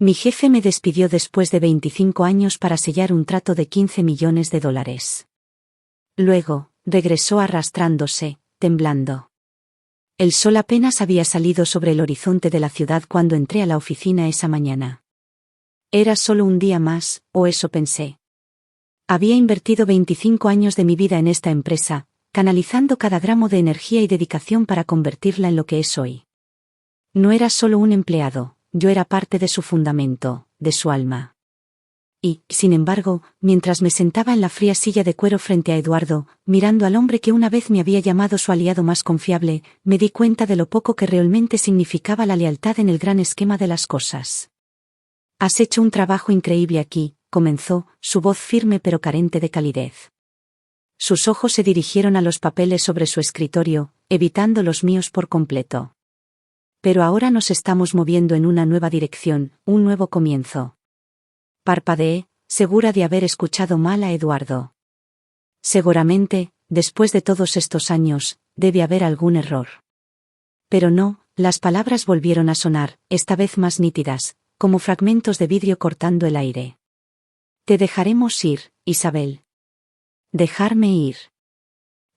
Mi jefe me despidió después de 25 años para sellar un trato de $15 millones. Luego, regresó arrastrándose, temblando. El sol apenas había salido sobre el horizonte de la ciudad cuando entré a la oficina esa mañana. Era solo un día más, o eso pensé. Había invertido 25 años de mi vida en esta empresa, canalizando cada gramo de energía y dedicación para convertirla en lo que es hoy. No era solo un empleado, yo era parte de su fundamento, de su alma. Y, sin embargo, mientras me sentaba en la fría silla de cuero frente a Eduardo, mirando al hombre que una vez me había llamado su aliado más confiable, me di cuenta de lo poco que realmente significaba la lealtad en el gran esquema de las cosas. «Has hecho un trabajo increíble aquí», comenzó, su voz firme pero carente de calidez. Sus ojos se dirigieron a los papeles sobre su escritorio, evitando los míos por completo. «Pero ahora nos estamos moviendo en una nueva dirección, un nuevo comienzo». Parpadeé, segura de haber escuchado mal a Eduardo. Seguramente, después de todos estos años, debe haber algún error. Pero no, las palabras volvieron a sonar, esta vez más nítidas, como fragmentos de vidrio cortando el aire. «Te dejaremos ir, Isabel». «Dejarme ir».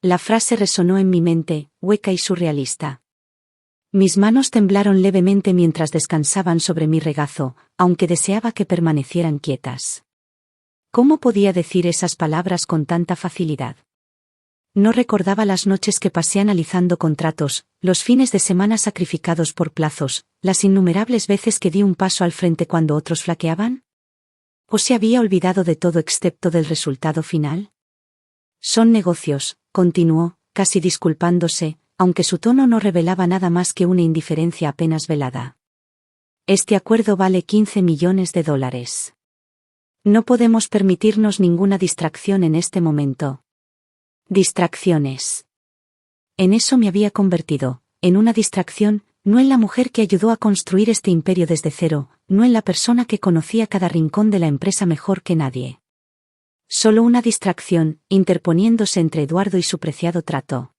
La frase resonó en mi mente, hueca y surrealista. Mis manos temblaron levemente mientras descansaban sobre mi regazo, aunque deseaba que permanecieran quietas. ¿Cómo podía decir esas palabras con tanta facilidad? No recordaba las noches que pasé analizando contratos, los fines de semana sacrificados por plazos, las innumerables veces que di un paso al frente cuando otros flaqueaban. ¿O se había olvidado de todo excepto del resultado final? «Son negocios», continuó, casi disculpándose, aunque su tono no revelaba nada más que una indiferencia apenas velada. «Este acuerdo vale $15 millones. No podemos permitirnos ninguna distracción en este momento». Distracciones. En eso me había convertido, en una distracción, no en la mujer que ayudó a construir este imperio desde cero, no en la persona que conocía cada rincón de la empresa mejor que nadie. Solo una distracción, interponiéndose entre Eduardo y su preciado trato.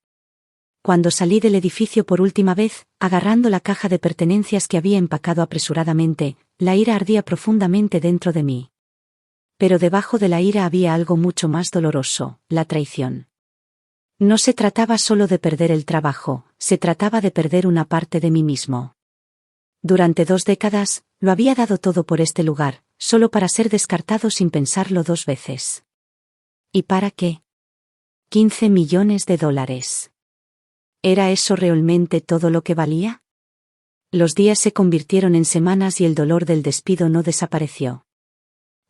Cuando salí del edificio por última vez, agarrando la caja de pertenencias que había empacado apresuradamente, la ira ardía profundamente dentro de mí. Pero debajo de la ira había algo mucho más doloroso, la traición. No se trataba solo de perder el trabajo, se trataba de perder una parte de mí mismo. Durante 2 décadas, lo había dado todo por este lugar, solo para ser descartado sin pensarlo 2 veces. ¿Y para qué? $15 millones. ¿Era eso realmente todo lo que valía? Los días se convirtieron en semanas y el dolor del despido no desapareció.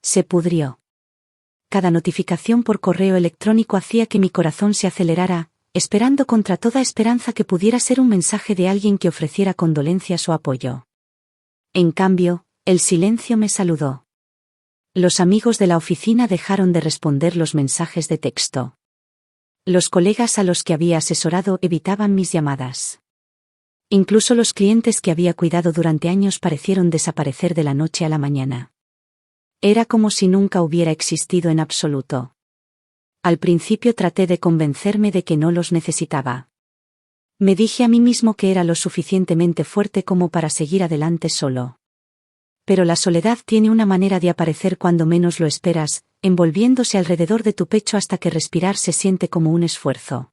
Se pudrió. Cada notificación por correo electrónico hacía que mi corazón se acelerara, esperando contra toda esperanza que pudiera ser un mensaje de alguien que ofreciera condolencias o apoyo. En cambio, el silencio me saludó. Los amigos de la oficina dejaron de responder los mensajes de texto. Los colegas a los que había asesorado evitaban mis llamadas. Incluso los clientes que había cuidado durante años parecieron desaparecer de la noche a la mañana. Era como si nunca hubiera existido en absoluto. Al principio traté de convencerme de que no los necesitaba. Me dije a mí mismo que era lo suficientemente fuerte como para seguir adelante solo. Pero la soledad tiene una manera de aparecer cuando menos lo esperas, envolviéndose alrededor de tu pecho hasta que respirar se siente como un esfuerzo.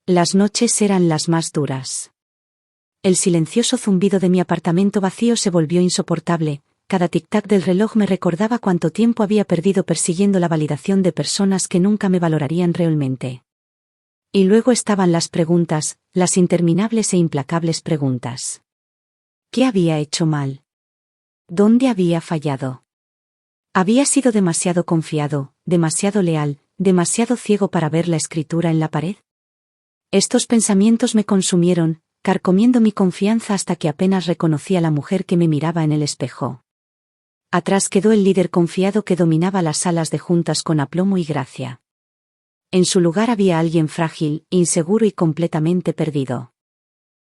Las noches eran las más duras. El silencioso zumbido de mi apartamento vacío se volvió insoportable. Cada tic-tac del reloj me recordaba cuánto tiempo había perdido persiguiendo la validación de personas que nunca me valorarían realmente. Y luego estaban las preguntas, las interminables e implacables preguntas. ¿Qué había hecho mal? ¿Dónde había fallado? ¿Había sido demasiado confiado, demasiado leal, demasiado ciego para ver la escritura en la pared? Estos pensamientos me consumieron, carcomiendo mi confianza hasta que apenas reconocí a la mujer que me miraba en el espejo. Atrás quedó el líder confiado que dominaba las salas de juntas con aplomo y gracia. En su lugar había alguien frágil, inseguro y completamente perdido.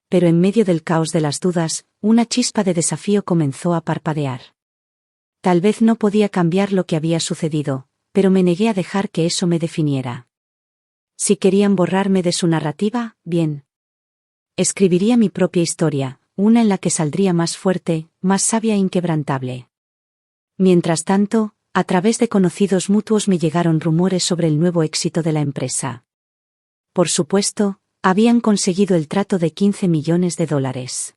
Pero en medio del caos de las dudas, una chispa de desafío comenzó a parpadear. Tal vez no podía cambiar lo que había sucedido, pero me negué a dejar que eso me definiera. Si querían borrarme de su narrativa, bien. Escribiría mi propia historia, una en la que saldría más fuerte, más sabia e inquebrantable. Mientras tanto, a través de conocidos mutuos me llegaron rumores sobre el nuevo éxito de la empresa. Por supuesto, habían conseguido el trato de $15 millones.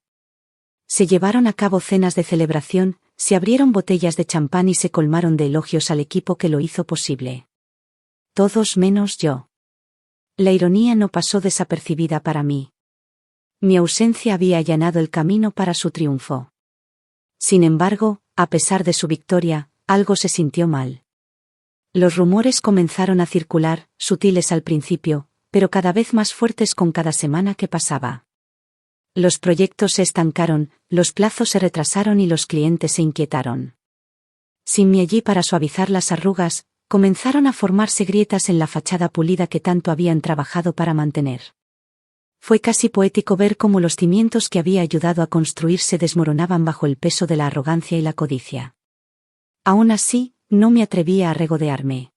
Se llevaron a cabo cenas de celebración, se abrieron botellas de champán y se colmaron de elogios al equipo que lo hizo posible. Todos menos yo. La ironía no pasó desapercibida para mí. Mi ausencia había allanado el camino para su triunfo. Sin embargo, a pesar de su victoria, algo se sintió mal. Los rumores comenzaron a circular, sutiles al principio, pero cada vez más fuertes con cada semana que pasaba. Los proyectos se estancaron, los plazos se retrasaron y los clientes se inquietaron. Sin mí allí para suavizar las arrugas, comenzaron a formarse grietas en la fachada pulida que tanto habían trabajado para mantener. Fue casi poético ver cómo los cimientos que había ayudado a construir se desmoronaban bajo el peso de la arrogancia y la codicia. Aún así, no me atrevía a regodearme.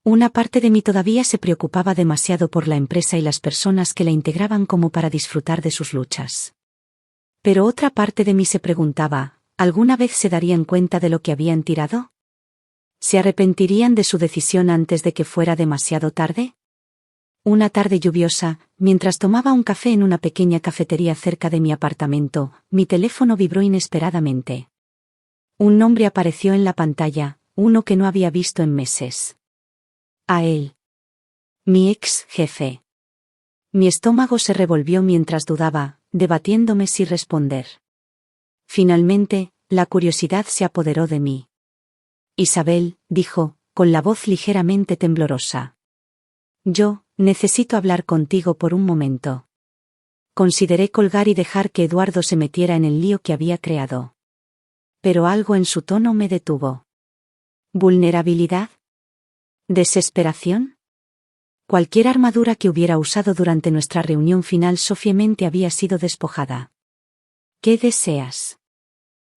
Una parte de mí todavía se preocupaba demasiado por la empresa y las personas que la integraban como para disfrutar de sus luchas. Pero otra parte de mí se preguntaba, ¿alguna vez se darían cuenta de lo que habían tirado? ¿Se arrepentirían de su decisión antes de que fuera demasiado tarde? Una tarde lluviosa, mientras tomaba un café en una pequeña cafetería cerca de mi apartamento, mi teléfono vibró inesperadamente. Un nombre apareció en la pantalla, uno que no había visto en meses. A él. Mi ex jefe. Mi estómago se revolvió mientras dudaba, debatiéndome si responder. Finalmente, la curiosidad se apoderó de mí. Isabel, dijo, con la voz ligeramente temblorosa. Yo, necesito hablar contigo por un momento. Consideré colgar y dejar que Eduardo se metiera en el lío que había creado. Pero algo en su tono me detuvo. ¿Vulnerabilidad? ¿Desesperación? Cualquier armadura que hubiera usado durante nuestra reunión final sofiamente había sido despojada. ¿Qué deseas?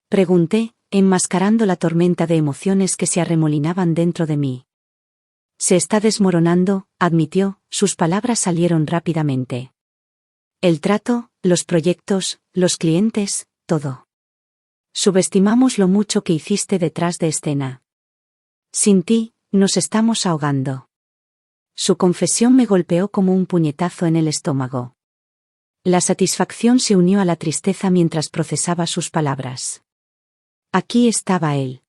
Pregunté, enmascarando la tormenta de emociones que se arremolinaban dentro de mí. Se está desmoronando, admitió, sus palabras salieron rápidamente. El trato, los proyectos, los clientes, todo. Subestimamos lo mucho que hiciste detrás de escena. Sin ti, nos estamos ahogando. Su confesión me golpeó como un puñetazo en el estómago. La satisfacción se unió a la tristeza mientras procesaba sus palabras. Aquí estaba él.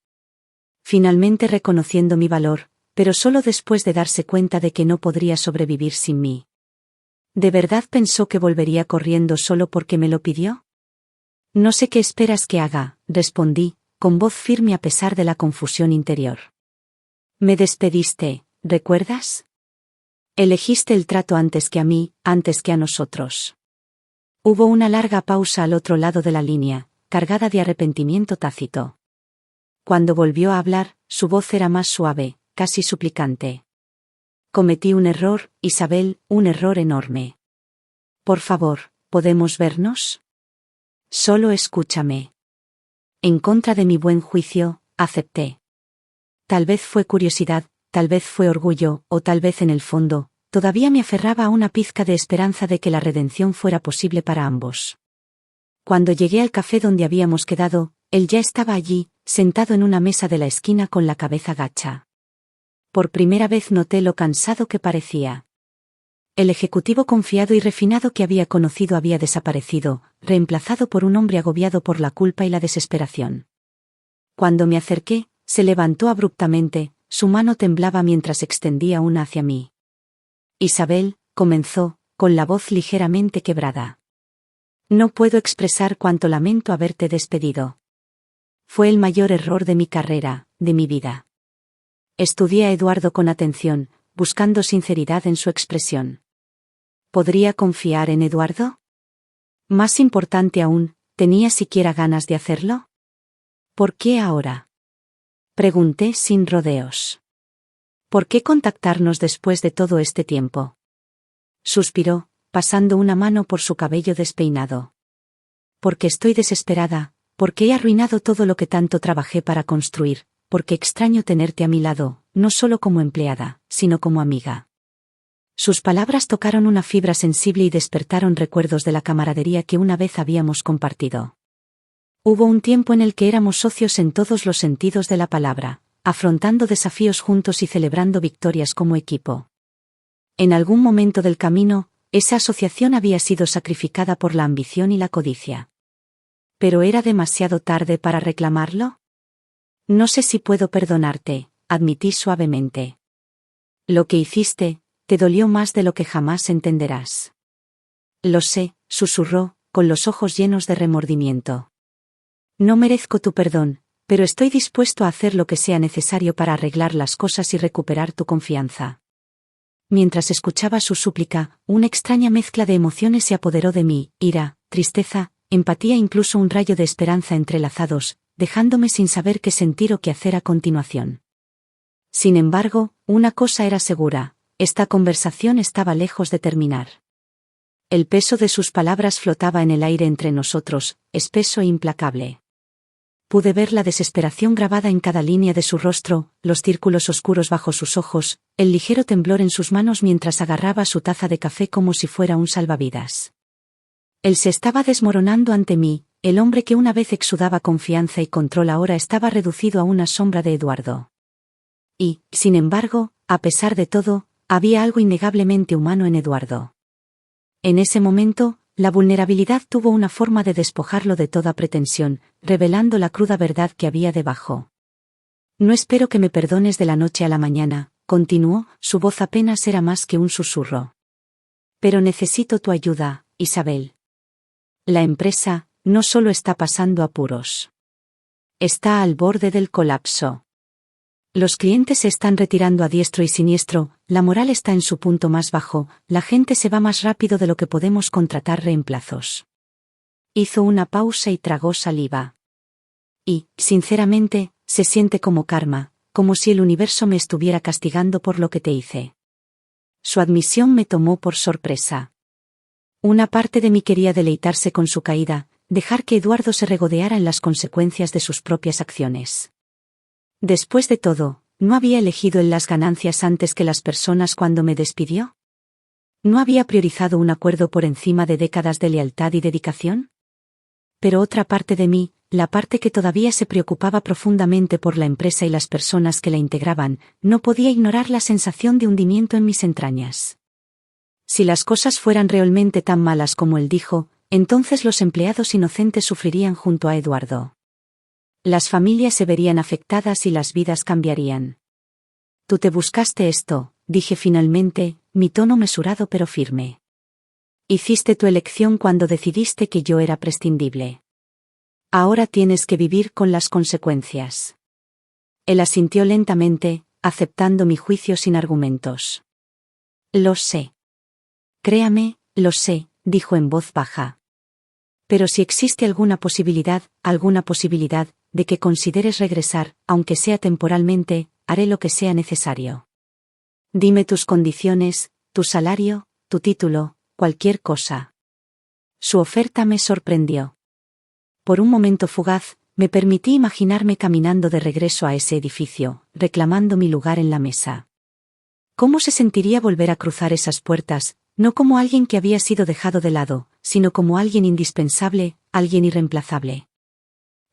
Finalmente reconociendo mi valor, pero solo después de darse cuenta de que no podría sobrevivir sin mí. ¿De verdad pensó que volvería corriendo solo porque me lo pidió? No sé qué esperas que haga, respondí, con voz firme a pesar de la confusión interior. Me despediste, ¿recuerdas? Elegiste el trato antes que a mí, antes que a nosotros. Hubo una larga pausa al otro lado de la línea, cargada de arrepentimiento tácito. Cuando volvió a hablar, su voz era más suave, casi suplicante. Cometí un error, Isabel, un error enorme. Por favor, ¿podemos vernos? Solo escúchame. En contra de mi buen juicio, acepté. Tal vez fue curiosidad, tal vez fue orgullo, o tal vez en el fondo, todavía me aferraba a una pizca de esperanza de que la redención fuera posible para ambos. Cuando llegué al café donde habíamos quedado, él ya estaba allí, sentado en una mesa de la esquina con la cabeza gacha. Por primera vez noté lo cansado que parecía. El ejecutivo confiado y refinado que había conocido había desaparecido, reemplazado por un hombre agobiado por la culpa y la desesperación. Cuando me acerqué, se levantó abruptamente, su mano temblaba mientras extendía una hacia mí. Isabel, comenzó, con la voz ligeramente quebrada. No puedo expresar cuánto lamento haberte despedido. Fue el mayor error de mi carrera, de mi vida. Estudié a Eduardo con atención, buscando sinceridad en su expresión. ¿Podría confiar en Eduardo? Más importante aún, ¿tenía siquiera ganas de hacerlo? ¿Por qué ahora? Pregunté sin rodeos. ¿Por qué contactarnos después de todo este tiempo? Suspiró, pasando una mano por su cabello despeinado. Porque estoy desesperada, porque he arruinado todo lo que tanto trabajé para construir, porque extraño tenerte a mi lado, no solo como empleada, sino como amiga. Sus palabras tocaron una fibra sensible y despertaron recuerdos de la camaradería que una vez habíamos compartido. Hubo un tiempo en el que éramos socios en todos los sentidos de la palabra, afrontando desafíos juntos y celebrando victorias como equipo. En algún momento del camino, esa asociación había sido sacrificada por la ambición y la codicia. ¿Pero era demasiado tarde para reclamarlo? No sé si puedo perdonarte, admití suavemente. Lo que hiciste, te dolió más de lo que jamás entenderás. Lo sé, susurró, con los ojos llenos de remordimiento. No merezco tu perdón, pero estoy dispuesto a hacer lo que sea necesario para arreglar las cosas y recuperar tu confianza. Mientras escuchaba su súplica, una extraña mezcla de emociones se apoderó de mí, ira, tristeza, empatía e incluso un rayo de esperanza entrelazados, dejándome sin saber qué sentir o qué hacer a continuación. Sin embargo, una cosa era segura, esta conversación estaba lejos de terminar. El peso de sus palabras flotaba en el aire entre nosotros, espeso e implacable. Pude ver la desesperación grabada en cada línea de su rostro, los círculos oscuros bajo sus ojos, el ligero temblor en sus manos mientras agarraba su taza de café como si fuera un salvavidas. Él se estaba desmoronando ante mí, el hombre que una vez exudaba confianza y control ahora estaba reducido a una sombra de Eduardo. Y, sin embargo, a pesar de todo, había algo innegablemente humano en Eduardo. En ese momento, la vulnerabilidad tuvo una forma de despojarlo de toda pretensión, revelando la cruda verdad que había debajo. No espero que me perdones de la noche a la mañana, continuó, su voz apenas era más que un susurro. Pero necesito tu ayuda, Isabel. La empresa, no solo está pasando apuros. Está al borde del colapso. Los clientes se están retirando a diestro y siniestro, la moral está en su punto más bajo, la gente se va más rápido de lo que podemos contratar reemplazos. Hizo una pausa y tragó saliva. Y, sinceramente, se siente como karma, como si el universo me estuviera castigando por lo que te hice. Su admisión me tomó por sorpresa. Una parte de mí quería deleitarse con su caída, dejar que Eduardo se regodeara en las consecuencias de sus propias acciones. Después de todo, ¿no había elegido él las ganancias antes que las personas cuando me despidió? ¿No había priorizado un acuerdo por encima de décadas de lealtad y dedicación? Pero otra parte de mí, la parte que todavía se preocupaba profundamente por la empresa y las personas que la integraban, no podía ignorar la sensación de hundimiento en mis entrañas. Si las cosas fueran realmente tan malas como él dijo, entonces los empleados inocentes sufrirían junto a Eduardo. Las familias se verían afectadas y las vidas cambiarían. Tú te buscaste esto, dije finalmente, mi tono mesurado pero firme. Hiciste tu elección cuando decidiste que yo era prescindible. Ahora tienes que vivir con las consecuencias. Él asintió lentamente, aceptando mi juicio sin argumentos. Lo sé. Créame, lo sé, dijo en voz baja. Pero si existe alguna posibilidad, de que consideres regresar, aunque sea temporalmente, haré lo que sea necesario. Dime tus condiciones, tu salario, tu título, cualquier cosa. Su oferta me sorprendió. Por un momento fugaz, me permití imaginarme caminando de regreso a ese edificio, reclamando mi lugar en la mesa. ¿Cómo se sentiría volver a cruzar esas puertas, no como alguien que había sido dejado de lado, sino como alguien indispensable, alguien irreemplazable?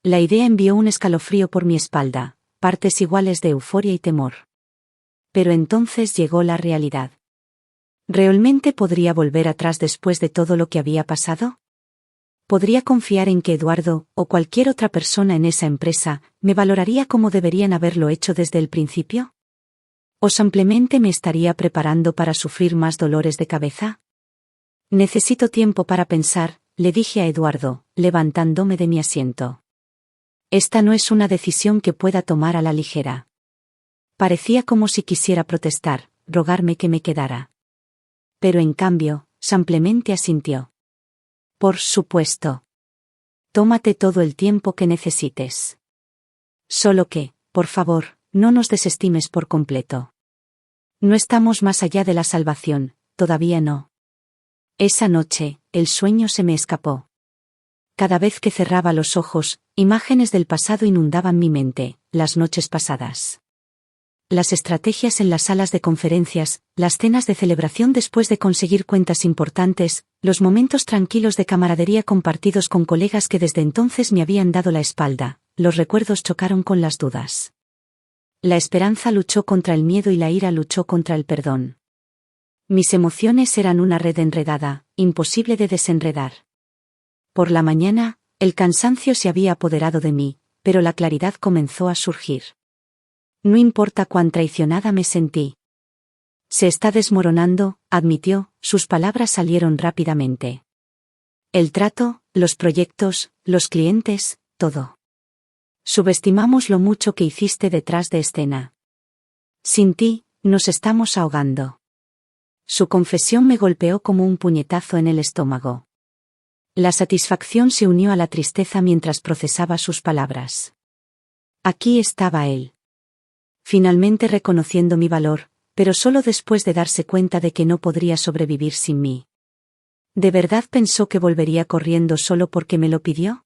La idea envió un escalofrío por mi espalda, partes iguales de euforia y temor. Pero entonces llegó la realidad. ¿Realmente podría volver atrás después de todo lo que había pasado? ¿Podría confiar en que Eduardo, o cualquier otra persona en esa empresa, me valoraría como deberían haberlo hecho desde el principio? ¿O simplemente me estaría preparando para sufrir más dolores de cabeza? Necesito tiempo para pensar, le dije a Eduardo, levantándome de mi asiento. Esta no es una decisión que pueda tomar a la ligera. Parecía como si quisiera protestar, rogarme que me quedara. Pero en cambio, simplemente asintió. Por supuesto. Tómate todo el tiempo que necesites. Solo que, por favor, no nos desestimes por completo. No estamos más allá de la salvación, todavía no. Esa noche, el sueño se me escapó. Cada vez que cerraba los ojos, imágenes del pasado inundaban mi mente, las noches pasadas. las estrategias en las salas de conferencias, las cenas de celebración después de conseguir cuentas importantes, los momentos tranquilos de camaradería compartidos con colegas que desde entonces me habían dado la espalda, los recuerdos chocaron con las dudas. La esperanza luchó contra el miedo y la ira luchó contra el perdón. Mis emociones eran una red enredada, imposible de desenredar. Por la mañana, el cansancio se había apoderado de mí, pero la claridad comenzó a surgir. No importa cuán traicionada me sentí. Se está desmoronando, admitió, sus palabras salieron rápidamente. El trato, los proyectos, los clientes, todo. Subestimamos lo mucho que hiciste detrás de escena. Sin ti, nos estamos ahogando. Su confesión me golpeó como un puñetazo en el estómago. La satisfacción se unió a la tristeza mientras procesaba sus palabras. Aquí estaba él. Finalmente reconociendo mi valor, pero solo después de darse cuenta de que no podría sobrevivir sin mí. ¿De verdad pensó que volvería corriendo solo porque me lo pidió?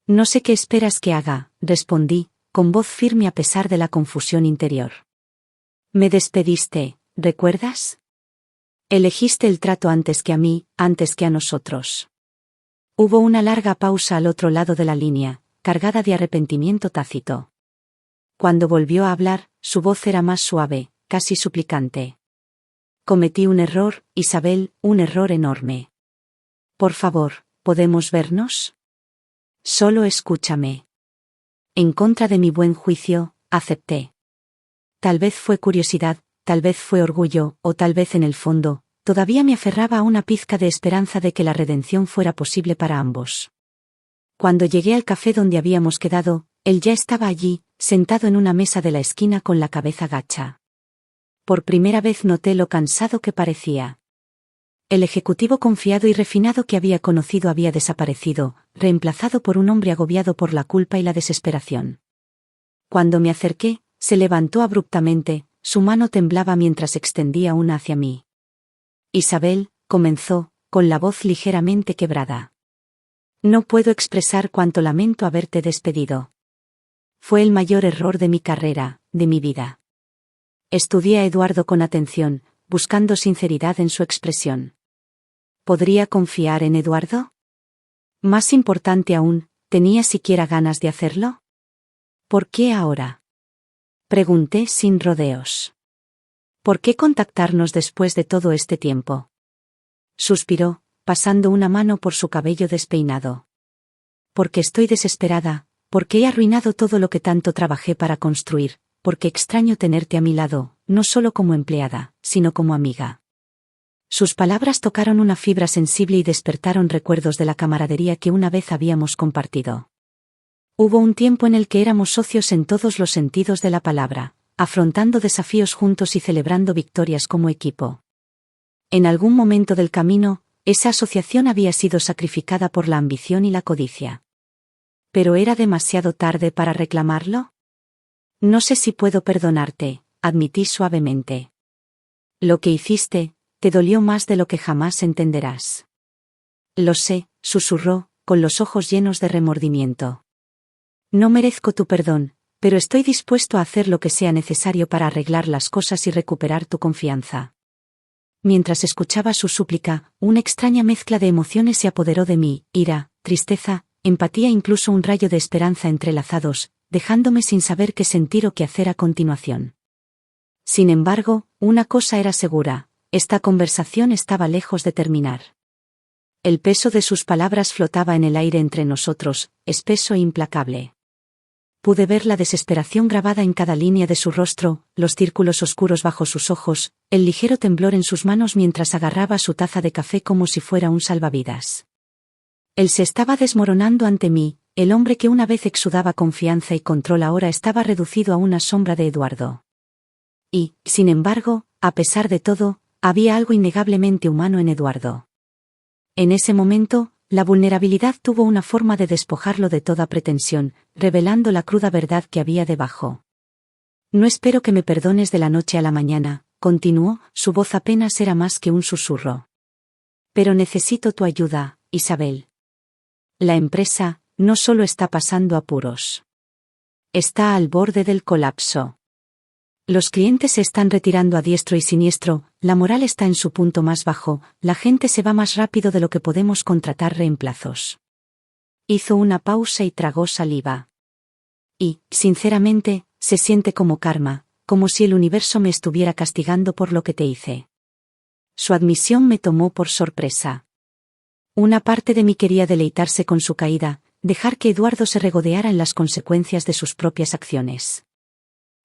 No sé qué esperas que haga, respondí, con voz firme a pesar de la confusión interior. Me despediste, ¿recuerdas? Elegiste el trato antes que a mí, antes que a nosotros. Hubo una larga pausa al otro lado de la línea, cargada de arrepentimiento tácito. Cuando volvió a hablar, su voz era más suave, casi suplicante. Cometí un error, Isabel, un error enorme. Por favor, ¿podemos vernos? Solo escúchame. En contra de mi buen juicio, acepté. Tal vez fue curiosidad, tal vez fue orgullo, o tal vez en el fondo, todavía me aferraba a una pizca de esperanza de que la redención fuera posible para ambos. Cuando llegué al café donde habíamos quedado, él ya estaba allí, sentado en una mesa de la esquina con la cabeza gacha. Por primera vez noté lo cansado que parecía. El ejecutivo confiado y refinado que había conocido había desaparecido, reemplazado por un hombre agobiado por la culpa y la desesperación. Cuando me acerqué, se levantó abruptamente, su mano temblaba mientras extendía una hacia mí. Isabel, comenzó, con la voz ligeramente quebrada. No puedo expresar cuánto lamento haberte despedido. Fue el mayor error de mi carrera, de mi vida. Estudié a Eduardo con atención, buscando sinceridad en su expresión. ¿Podría confiar en Eduardo? Más importante aún, ¿tenía siquiera ganas de hacerlo? ¿Por qué ahora? Pregunté sin rodeos. ¿Por qué contactarnos después de todo este tiempo? Suspiró, pasando una mano por su cabello despeinado. Porque estoy desesperada, porque he arruinado todo lo que tanto trabajé para construir, porque extraño tenerte a mi lado, no solo como empleada, sino como amiga. Sus palabras tocaron una fibra sensible y despertaron recuerdos de la camaradería que una vez habíamos compartido. Hubo un tiempo en el que éramos socios en todos los sentidos de la palabra, afrontando desafíos juntos y celebrando victorias como equipo. En algún momento del camino, esa asociación había sido sacrificada por la ambición y la codicia. ¿Pero era demasiado tarde para reclamarlo? No sé si puedo perdonarte, admití suavemente. Lo que hiciste, te dolió más de lo que jamás entenderás. Lo sé, susurró, con los ojos llenos de remordimiento. No merezco tu perdón, pero estoy dispuesto a hacer lo que sea necesario para arreglar las cosas y recuperar tu confianza. Mientras escuchaba su súplica, una extraña mezcla de emociones se apoderó de mí, ira, tristeza, empatía e incluso un rayo de esperanza entrelazados, dejándome sin saber qué sentir o qué hacer a continuación. Sin embargo, una cosa era segura, esta conversación estaba lejos de terminar. El peso de sus palabras flotaba en el aire entre nosotros, espeso e implacable. Pude ver la desesperación grabada en cada línea de su rostro, los círculos oscuros bajo sus ojos, el ligero temblor en sus manos mientras agarraba su taza de café como si fuera un salvavidas. Él se estaba desmoronando ante mí, el hombre que una vez exudaba confianza y control ahora estaba reducido a una sombra de Eduardo. Y, sin embargo, a pesar de todo, había algo innegablemente humano en Eduardo. En ese momento, la vulnerabilidad tuvo una forma de despojarlo de toda pretensión, revelando la cruda verdad que había debajo. No espero que me perdones de la noche a la mañana, continuó, su voz apenas era más que un susurro. Pero necesito tu ayuda, Isabel. La empresa, no solo está pasando apuros. Está al borde del colapso. Los clientes se están retirando a diestro y siniestro, la moral está en su punto más bajo, la gente se va más rápido de lo que podemos contratar reemplazos. Hizo una pausa y tragó saliva. Y, sinceramente, se siente como karma, como si el universo me estuviera castigando por lo que te hice. Su admisión me tomó por sorpresa. Una parte de mí quería deleitarse con su caída, dejar que Eduardo se regodeara en las consecuencias de sus propias acciones.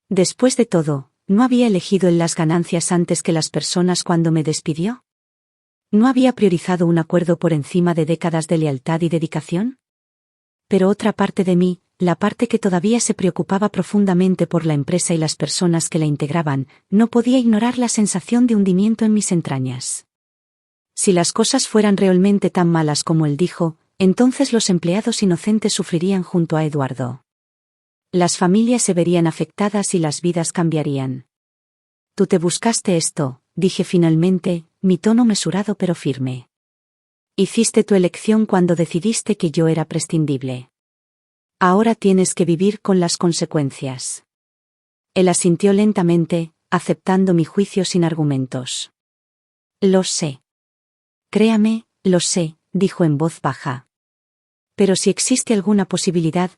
Después de todo, ¿no había elegido él las ganancias antes que las personas cuando me despidió? ¿No había priorizado un acuerdo por encima de décadas de lealtad y dedicación? Pero otra parte de mí, la parte que todavía se preocupaba profundamente por la empresa y las personas que la integraban, no podía ignorar la sensación de hundimiento en mis entrañas. Si las cosas fueran realmente tan malas como él dijo, entonces los empleados inocentes sufrirían junto a Eduardo. Las familias se verían afectadas y las vidas cambiarían. Tú te buscaste esto, dije finalmente, mi tono mesurado pero firme. Hiciste tu elección cuando decidiste que yo era prescindible. Ahora tienes que vivir con las consecuencias. Él asintió lentamente, aceptando mi juicio sin argumentos. Lo sé. Créame, lo sé, dijo en voz baja. Pero si existe alguna posibilidad,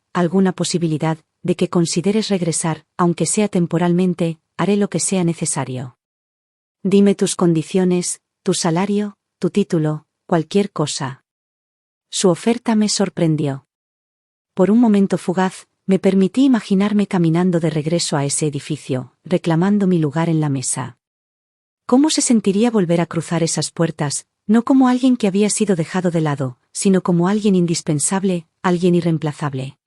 de que consideres regresar, aunque sea temporalmente, haré lo que sea necesario. Dime tus condiciones, tu salario, tu título, cualquier cosa. Su oferta me sorprendió. Por un momento fugaz, me permití imaginarme caminando de regreso a ese edificio, reclamando mi lugar en la mesa. ¿Cómo se sentiría volver a cruzar esas puertas, no como alguien que había sido dejado de lado, sino como alguien indispensable, alguien irreemplazable?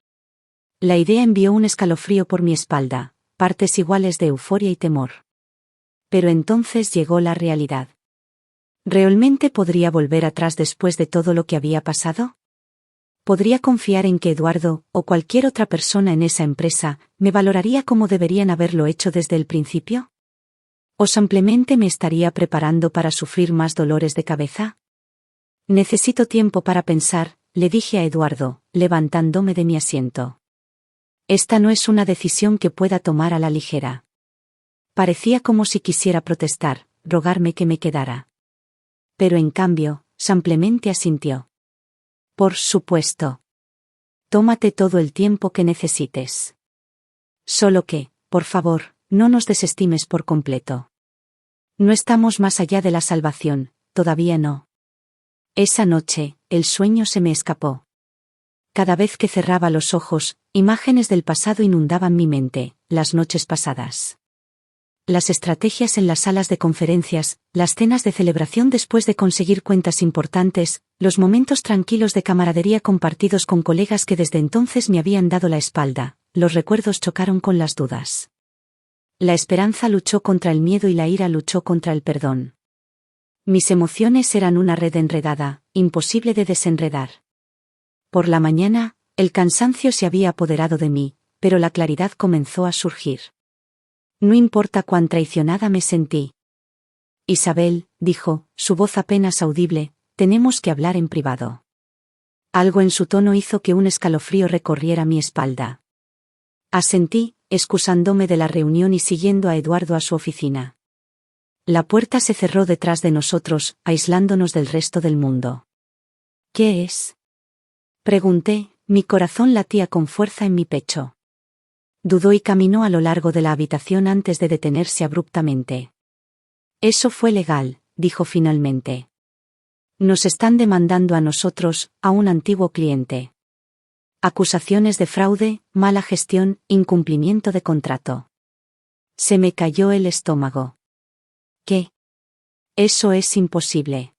La idea envió un escalofrío por mi espalda, partes iguales de euforia y temor. Pero entonces llegó la realidad. ¿Realmente podría volver atrás después de todo lo que había pasado? ¿Podría confiar en que Eduardo, o cualquier otra persona en esa empresa, me valoraría como deberían haberlo hecho desde el principio? ¿O simplemente me estaría preparando para sufrir más dolores de cabeza? Necesito tiempo para pensar, le dije a Eduardo, levantándome de mi asiento. Esta no es una decisión que pueda tomar a la ligera. Parecía como si quisiera protestar, rogarme que me quedara. Pero en cambio, simplemente asintió. Por supuesto. Tómate todo el tiempo que necesites. Solo que, por favor, no nos desestimes por completo. No estamos más allá de la salvación, todavía no. Esa noche, el sueño se me escapó. Cada vez que cerraba los ojos, imágenes del pasado inundaban mi mente, las noches pasadas. Las estrategias en las salas de conferencias, las cenas de celebración después de conseguir cuentas importantes, los momentos tranquilos de camaradería compartidos con colegas que desde entonces me habían dado la espalda, los recuerdos chocaron con las dudas. La esperanza luchó contra el miedo y la ira luchó contra el perdón. Mis emociones eran una red enredada, imposible de desenredar. Por la mañana, el cansancio se había apoderado de mí, pero la claridad comenzó a surgir. No importa cuán traicionada me sentí. Isabel, dijo, su voz apenas audible, tenemos que hablar en privado. Algo en su tono hizo que un escalofrío recorriera mi espalda. Asentí, excusándome de la reunión y siguiendo a Eduardo a su oficina. La puerta se cerró detrás de nosotros, aislándonos del resto del mundo. ¿Qué es? Pregunté, mi corazón latía con fuerza en mi pecho. Dudó y caminó a lo largo de la habitación antes de detenerse abruptamente. Eso fue legal, dijo finalmente. Nos están demandando a nosotros, a un antiguo cliente. Acusaciones de fraude, mala gestión, incumplimiento de contrato. Se me cayó el estómago. ¿Qué? Eso es imposible.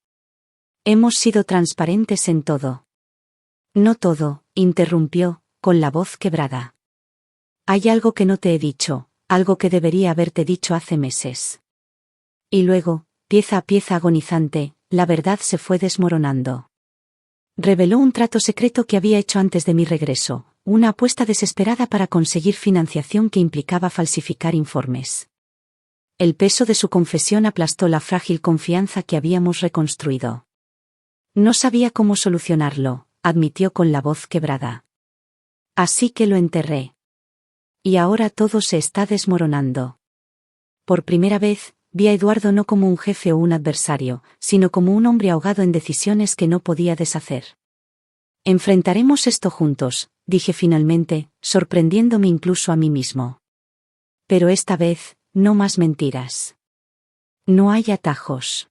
Hemos sido transparentes en todo. No todo, interrumpió, con la voz quebrada. Hay algo que no te he dicho, algo que debería haberte dicho hace meses. Y luego, pieza a pieza agonizante, la verdad se fue desmoronando. Reveló un trato secreto que había hecho antes de mi regreso, una apuesta desesperada para conseguir financiación que implicaba falsificar informes. El peso de su confesión aplastó la frágil confianza que habíamos reconstruido. No sabía cómo solucionarlo, admitió con la voz quebrada. Así que lo enterré. Y ahora todo se está desmoronando. Por primera vez, vi a Eduardo no como un jefe o un adversario, sino como un hombre ahogado en decisiones que no podía deshacer. Enfrentaremos esto juntos, dije finalmente, sorprendiéndome incluso a mí mismo. Pero esta vez, no más mentiras. No hay atajos.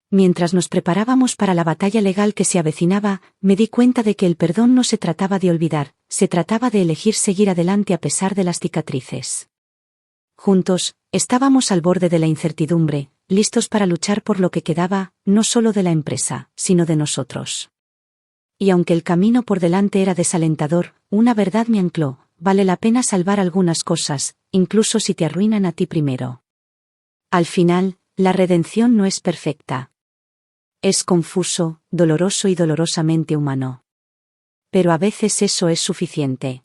Mientras nos preparábamos para la batalla legal que se avecinaba, me di cuenta de que el perdón no se trataba de olvidar, se trataba de elegir seguir adelante a pesar de las cicatrices. Juntos, estábamos al borde de la incertidumbre, listos para luchar por lo que quedaba, no solo de la empresa, sino de nosotros. Y aunque el camino por delante era desalentador, una verdad me ancló: vale la pena salvar algunas cosas, incluso si te arruinan a ti primero. Al final, la redención no es perfecta. Es confuso, doloroso y dolorosamente humano. Pero a veces eso es suficiente.